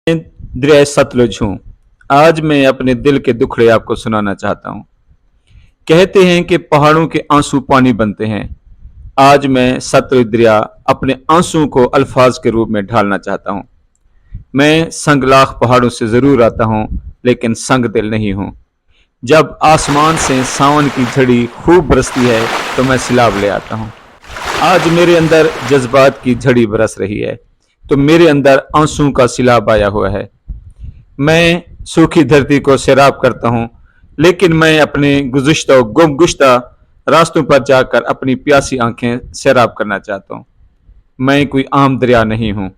मैं दरिया सतलुज हूँ। आज मैं अपने दिल के दुखड़े आपको सुनाना चाहता हूँ। कहते हैं कि पहाड़ों के आंसू पानी बनते हैं। आज मैं सतलुज दरिया अपने आंसुओं को अल्फाज के रूप में ढालना चाहता हूँ। मैं संगलाख पहाड़ों से जरूर आता हूँ, लेकिन संग दिल नहीं हूँ। जब आसमान से सावन की झड़ी खूब बरसती है तो मैं सिलाब ले आता हूँ। आज मेरे अंदर जज्बात की झड़ी बरस रही है तो मेरे अंदर आंसू का सिलाब आया हुआ है। मैं सूखी धरती को सैराब करता हूँ, लेकिन मैं अपने गुज़िश्ता गुमगुश्ता रास्तों पर जाकर अपनी प्यासी आंखें सैराब करना चाहता हूँ। मैं कोई आम दरिया नहीं हूँ।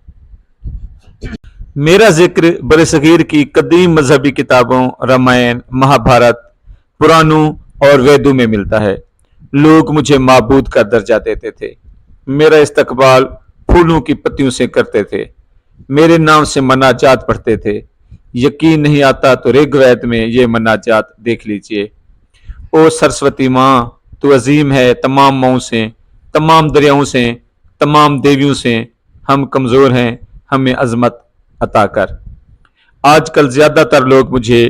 मेरा जिक्र बरसगीर की कदीम मजहबी किताबों रामायण, महाभारत, पुराणों और वेदों में मिलता है। लोग मुझे माबूद का दर्जा देते थे। मेरा इस्तकबाल फूलों की पत्तियों से करते थे। मेरे नाम से मनाजात पढ़ते थे। यकीन नहीं आता तो ऋग्वेद में ये मनाजात देख लीजिए। ओ सरस्वती माँ, तू अजीम है तमाम माओं से, तमाम दरियाओं से, तमाम देवियों से। हम कमजोर हैं, हमें अजमत अता कर। आजकल ज्यादातर लोग मुझे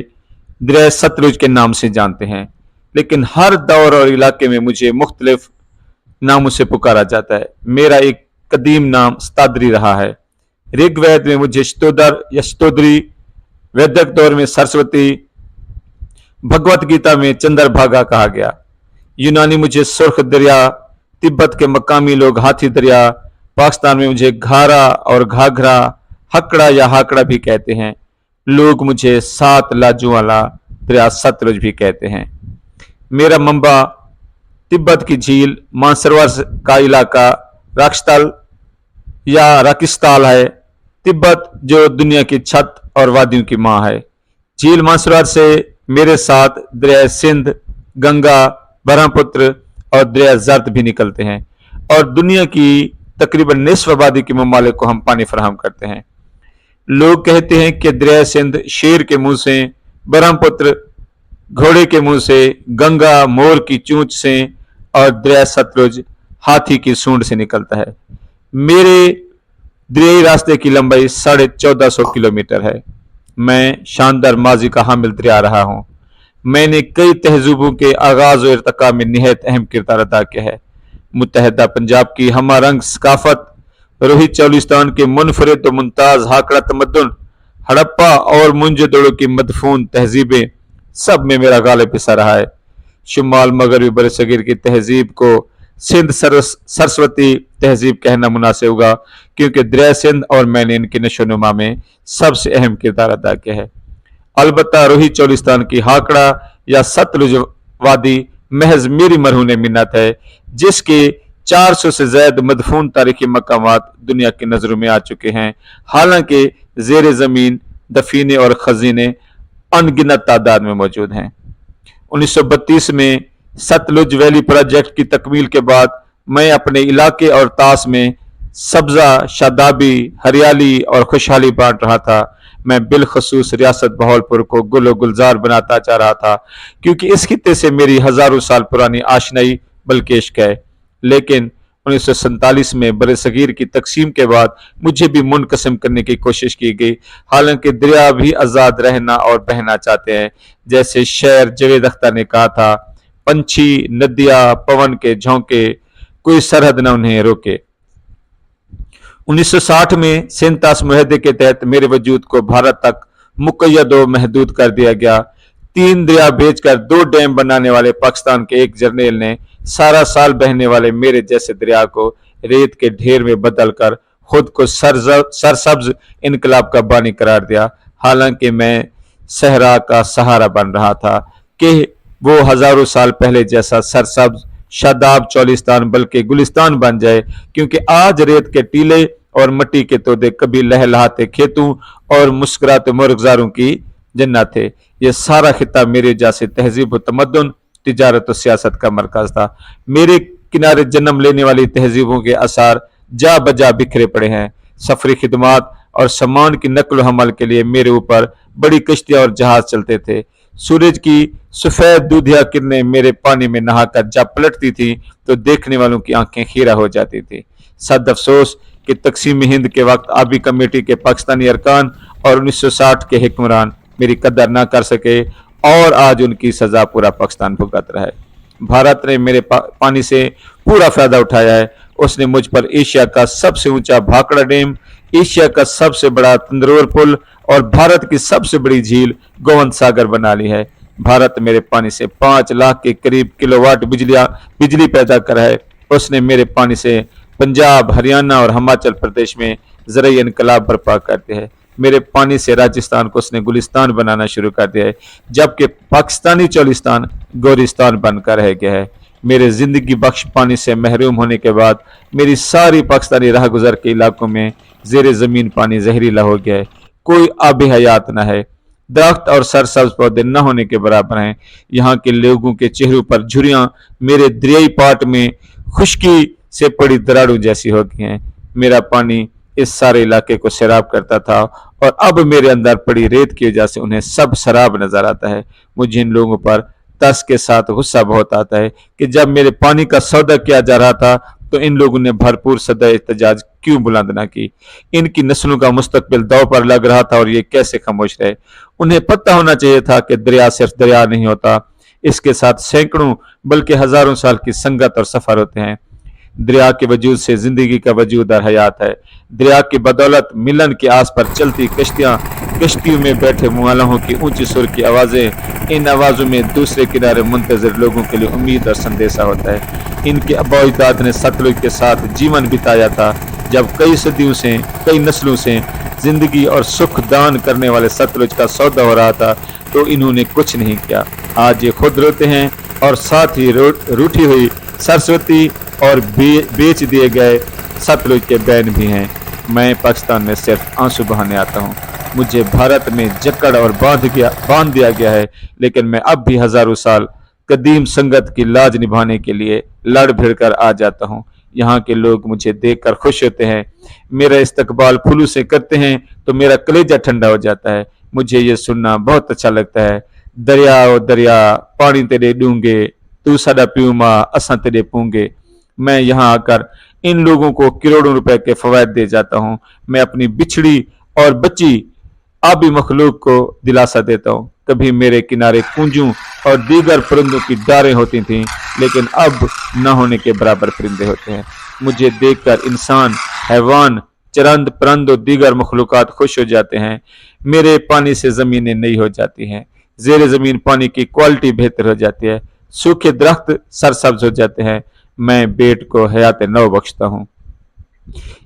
दरिया सतलुज के नाम से जानते हैं, लेकिन हर दौर और इलाके में मुझे मुख्तलिफ नामों से पुकारा जाता है। मेरा एक कदीम नाम स्ताद्री रहा है। ऋग्वेद में मुझे शतोदर या शतोद्री, वैदिक दौर में सरस्वती, भगवत गीता में चंद्रभागा कहा गया। यूनानी मुझे सुर्ख दरिया, तिब्बत के मकामी लोग हाथी दरिया, पाकिस्तान में मुझे घारा और घाघरा, हकड़ा या हाकड़ा भी कहते हैं। लोग मुझे सात लाजों वाला दरिया सतलुज भी कहते हैं। मेरा मंबा तिब्बत की झील, मानसरोवर का इलाका, राक्षतल या राकिस्ताल है। तिब्बत जो दुनिया की छत और वादियों की माँ है। झील मानसरोवर से मेरे साथ दरिया सिंध, गंगा, ब्रह्मपुत्र और दरिया जर्द भी निकलते हैं और दुनिया की तकरीबन निस्फ आबादी के ममालिक को हम पानी फराहम करते हैं। लोग कहते हैं कि दरिया सिंध शेर के मुंह से, ब्रह्मपुत्र घोड़े के मुंह से, गंगा मोर की चूंच से और दरिया सतलुज हाथी की सूंड से निकलता है। मेरे दरियाई रास्ते की लंबाई 1450 किलोमीटर है। मैं शानदार माजी का हामिल दरिया रहा हूँ। मैंने कई तहजीबों के आगाज और इर्तका में निहायत अहम किरदार अदा किया है। मुत्तहदा पंजाब की हमारंग सकाफत, रोहित चौलिस्तान के मुनफरिद और मुमताज हाकड़ा तमद्दुन, हड़प्पा और मुंजदड़ों की मदफून तहजीबें, सब में मेरा गालिब हिस्सा रहा है। शुमाल मगरबी बरसगीर की तहजीब को सिंध सरस्वती तहजीब कहना मुनासिब होगा, क्योंकि दरिया सिंध और मैंने इनकी नशोनुमा में सबसे अहम किरदार अदा किया है। अलबत्ता रोहित चौलिस्तान की हाकड़ा या सतलुज वादी महज मेरी मरहून मिन्नत है, जिसके 400 से ज्यादा मदफून तारीखी मकामात दुनिया की नजरों में आ चुके हैं। हालांकि जेर जमीन दफीने और खजीने अनगिनत तादाद में मौजूद हैं। 1932 में सतलुज वैली प्रोजेक्ट की तकमील के बाद मैं अपने इलाके और तास में सब्जा, शादाबी, हरियाली और खुशहाली बांट रहा था। मैं बिलखसूस रियासत बहावलपुर को गुलो गुलजार बनाता चाह रहा था, क्योंकि इस खित्ते से मेरी हजारों साल पुरानी आशनाई बल्केश्क है। लेकिन 1947 में बरसगीर की तकसीम के बाद मुझे भी मुनकसम करने की कोशिश की गई। हालांकि दरिया भी आजाद रहना और बहना चाहते हैं। जैसे शेर जवेद अख्तर ने कहा था, पंछी, नदियां, पवन के झोंके, कोई सरहद न उन्हें रोके। 1960 में सेंतास मुहदे के तहत मेरे वजूद को भारत तक मुकैयद व महदूद कर दिया गया। 3 दरिया भेजकर 2 डैम बनाने वाले पाकिस्तान के एक जर्नेल ने सारा साल बहने वाले मेरे जैसे दरिया को रेत के ढेर में बदल कर खुद को सरसब्ज इनकलाब का बानी करार दिया। हालांकि मैं सहरा का सहारा बन रहा था कि वो हजारों साल पहले जैसा सरसब्ज शादाब चौलिस्तान बल्कि गुलिस्तान बन जाए, क्योंकि आज रेत के टीले और मट्टी के तोदे कभी लहलहाते खेतों और मुस्कुराते मुर्गजारों की जन्नत थे। यह सारा खिता मेरे जैसे तहजीब व तमद्दुन, तिजारत और सियासत का मरकज था। मेरे किनारे जन्म लेने वाली तहजीबों के आसार जा बजा बिखरे पड़े हैं। सफरी खिदमात और सामान की नकल हमल के लिए मेरे ऊपर बड़ी कश्तियां और जहाज चलते थे। सूरज की सफेद दूधिया किरणें मेरे पानी में नहाकर जब पलटती थी तो देखने वालों की आंखें खीरा हो जाती थी। सद अफसोस कि तकसीम हिंद के वक्त आबी कमेटी के पाकिस्तानी अरकान और 1960 के हुक्मरान मेरी कदर ना कर सके और आज उनकी सजा पूरा पाकिस्तान भुगत रहा है। भारत ने मेरे पानी से पूरा फायदा उठाया है। उसने मुझ पर एशिया का सबसे ऊंचा भाखड़ा डैम, एशिया का सबसे बड़ा तंदरोर पुल और भारत की सबसे बड़ी झील गोवंत सागर बना ली है। भारत मेरे पानी से 5 लाख के करीब किलोवाट बिजली पैदा कर है। उसने मेरे पानी से पंजाब, हरियाणा और हिमाचल प्रदेश में ज़राई इनकलाब बर्पा करते हैं। मेरे पानी से राजस्थान को उसने गुलिस्तान बनाना शुरू कर दिया है, जबकि पाकिस्तानी चोलिस्तान गोरिस्तान बनकर रह गया है। मेरे जिंदगी बख्श पानी से महरूम होने के बाद मेरी सारी पाकिस्तानी राह गुजर के इलाकों में जेर जमीन पानी जहरीला हो गया है। कोई आब हयात न है, दरख्त और सरसब्ज पौधे न होने के बराबर हैं। यहाँ के लोगों के चेहरों पर झुर्रियां मेरे दरियाई पाट में खुश्की से पड़ी दरारों जैसी हो गई हैं। मेरा पानी इस सारे इलाके को सैराब करता था और अब मेरे अंदर पड़ी रेत की वजह से उन्हें सब शराब नजर आता है। मुझे इन लोगों पर तर्स के साथ गुस्सा बहुत आता है कि जब मेरे पानी का सौदा किया जा रहा था तो इन लोगों ने भरपूर सदा एहतजाज क्यों बुलंद ना की। इनकी नस्लों का मुस्तकबिल दांव पर लग रहा था और ये कैसे खामोश रहे। उन्हें पता होना चाहिए था कि दरिया सिर्फ दरिया नहीं होता, इसके साथ सैकड़ों बल्कि हजारों साल की संगत और सफर होते हैं। दरिया के वजूद से जिंदगी का वजूद और हयात है। दरिया की बदौलत मिलन के आस पर चलती कश्तियों में बैठे मुआलों की ऊंची सुर की आवाजें, इन आवाजों में दूसरे किनारे मुंतजर लोगों के लिए उम्मीद और संदेशा होता है। इनके अबौइदाद ने सतलुज के साथ जीवन बिताया था, जब कई सदियों से, कई नस्लों से जिंदगी और सुख दान करने वाले सतलुज का सौदा हो रहा था, तो इन्होंने कुछ नहीं किया। आज ये खुद रोते हैं और साथ ही रूठी हुई सरस्वती और बेच दिए गए सतलुज के बैन भी हैं। मैं पाकिस्तान में सिर्फ आंसू बहाने आता हूँ। मुझे भारत में जकड़ और बांध दिया गया है, लेकिन मैं अब भी हजारों साल कदीम संगत की लाज निभाने के लिए लड़ भिड़ कर आ जाता हूँ। यहाँ के लोग मुझे देखकर खुश होते हैं, मेरा इस्तकबाल फूलों से करते हैं तो मेरा कलेजा ठंडा हो जाता है। मुझे ये सुनना बहुत अच्छा लगता है। दरिया ओ दरिया पानी तेरे डूंगे, तू साडा प्यू माँ असां तेरे पूंगे। मैं यहाँ आकर इन लोगों को करोड़ों रुपए के फवायद दे जाता हूँ। मैं अपनी बिछड़ी और बच्ची आबी मखलूक को दिलासा देता हूँ। कभी मेरे किनारे कूंजों और दीगर परिंदों की डारें होती थीं, लेकिन अब न होने के बराबर परिंदे होते हैं। मुझे देखकर इंसान, हैवान, चरंद परंद और दीगर मखलूकात खुश हो जाते हैं। मेरे पानी से जमीनें नई हो जाती हैं, जेर जमीन पानी की क्वालिटी बेहतर हो जाती है, सूखे दरख्त सरसब्ज हो जाते हैं। मैं बेट को हयात नौ बख्शता हूँ।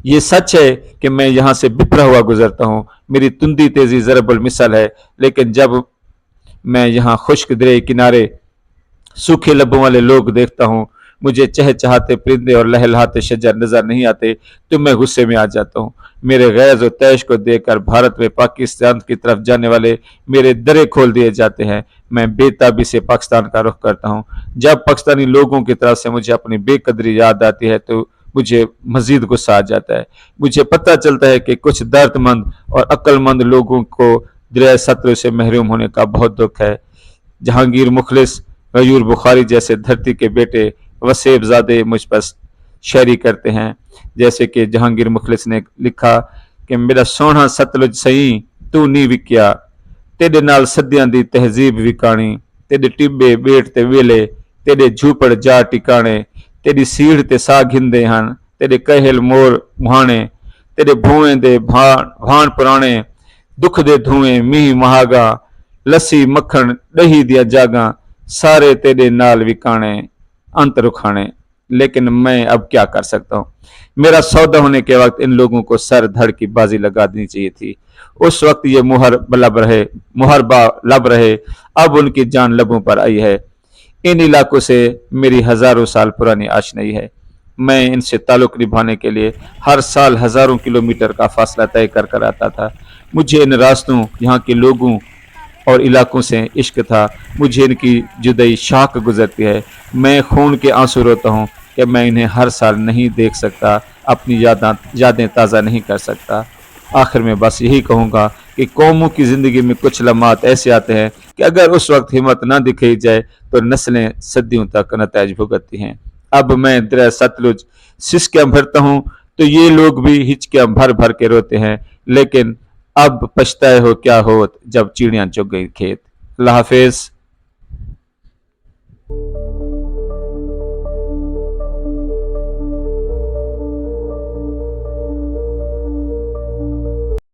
ये सच है कि मैं यहाँ से बिखरा हुआ गुजरता हूँ। मेरी तुंदी तेजी जरबुल मिसल है, लेकिन जब मैं यहाँ खुश्क दरिया किनारे सूखे लबों वाले लोग देखता हूँ, मुझे चहचहाते परिंदे और लहलहाते शजर नजर नहीं आते तो मैं गुस्से में आ जाता हूँ। मेरे गैज़ और तैश को देखकर भारत में पाकिस्तान की तरफ जाने वाले मेरे दरे खोल दिए जाते हैं। मैं बेताबी से पाकिस्तान का रुख करता हूँ। जब पाकिस्तानी लोगों की तरफ से मुझे अपनी बेकदरी याद आती है तो मुझे मजीद गुस्सा आ जाता है। मुझे पता चलता है कि कुछ दर्दमंद और अक्लमंद लोगों को दरिया सतलुज से महरूम होने का बहुत दुख है। जहांगीर मुखलिस, गयूर बुखारी जैसे धरती के बेटे वसेबजादे मुझ पर शायरी करते हैं। जैसे कि जहांगीर मुखलिस ने लिखा कि मेरा सोहना सतलुज सही तू नहीं विकिया, तेरे नाल सदियां दी तहजीब विकाणी, तेरे टिब्बे बेट ते वेले, तेरे झूपड़ जा टिकाणे, तेरी सीढ़ ते सा घिंदे हन, तेरे कहल मोर मुहाने, तेरे भूएं दे भाण पुराने, दुख दे धुएं मीह महागा, लस्सी मक्खन दही दिया जागा, सारे तेरे नाल विकाणे अंत रुखाने। लेकिन मैं अब क्या कर सकता हूँ। मेरा सौदा होने के वक्त इन लोगों को सर धड़ की बाजी लगा देनी चाहिए थी। उस वक्त ये मुहरबा लब रहे, अब उनकी जान लबों पर आई है। इन इलाकों से मेरी हजारों साल पुरानी आशनाई है। मैं इनसे ताल्लुक निभाने के लिए हर साल हजारों किलोमीटर का फासला तय कर कर आता था। मुझे इन रास्तों, यहाँ के लोगों और इलाकों से इश्क था। मुझे इनकी जुदाई शाख गुजरती है। मैं खून के आंसू रोता हूँ कि मैं इन्हें हर साल नहीं देख सकता, अपनी यादें ताज़ा नहीं कर सकता। आखिर में बस यही कहूँगा कि कौमों की ज़िंदगी में कुछ लम्हात ऐसे आते हैं कि अगर उस वक्त हिम्मत ना दिखाई जाए तो नस्लें सदियों तक नताइज भुगतती हैं। अब मैं दरिया सतलुज सिसकियाँ भरता हूँ तो ये लोग भी हिचकियाँ भर भर के रोते हैं, लेकिन اب پچھتائے ہو کیا ہوت جب چڑیاں چگ گئی کھیت۔ اللہ حافظ۔